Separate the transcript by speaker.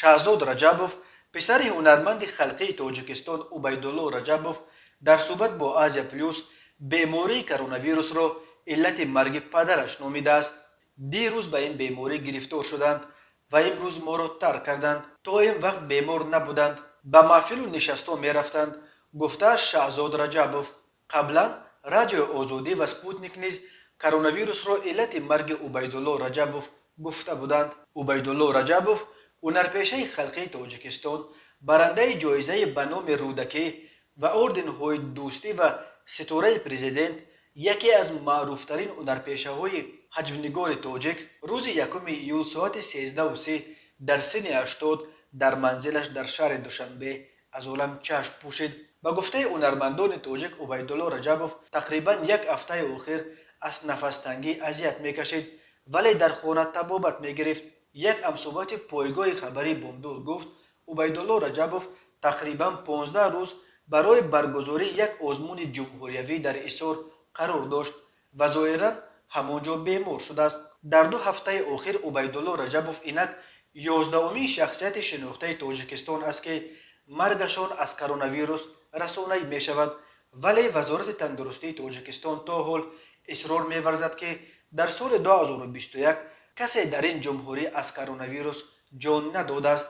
Speaker 1: شاهزاد رجبوف پسر هنرمند خلقی تاجیکستان عبیدالله رجبوف در صحبت با آزیا پلیوس بیماری کرونا ویروس را علت مرگ پدرش نامیده است. دیروز به این بیماری گرفتار شدند و امروز ما را ترک کردند. تا این وقت بیمار نبودند، به محفل و نشستان می رفتند، گفته شاهزاد رجبوف. قبلا رادیو آزادی و سپوتنیک نیز کرونا ویروس را علت مرگ عبیدالله رجبوف گفته بودند. عبیدالله رجبوف هنرپیشه خلقی تاجیکستان، برنده جایزه به نام رودکی و اردن های دوستی و ستاره پرزیدنت، یکی از معروفترین هنرپیشه های حجونگار تاجیک، روز یکم ایول ساعت 13:03 در سن 80 در منزلش در شهر دوشنبه از عالم چشم پوشید. به گفته هنرمندان تاجیک، عبیدالله رجبوف تقریبا یک هفته اخیر از نفس تنگی اذیت میکشید ولی در خانه طبابت میگرفت. یک همصحبت پایگاه خبری بامداد گفت عبیدالله رجبوف تقریبا 15 روز برای برگزاری یک آزمون جمهوریوی در ایسار قرار داشت و ظاهرا همانجا بیمار شده است. در 2 هفته اخیر عبیدالله رجبوف اینک 11مین شخصیت شناخته تاجیکستان است که مرگشان از کرونا ویروس رسانه‌ای می شود، ولی وزارت تندرستی تاجیکستان تا حال اصرار می ورزد که در سال 2021 کسی در این جمهوری از کرونا ویروس جان نداده است.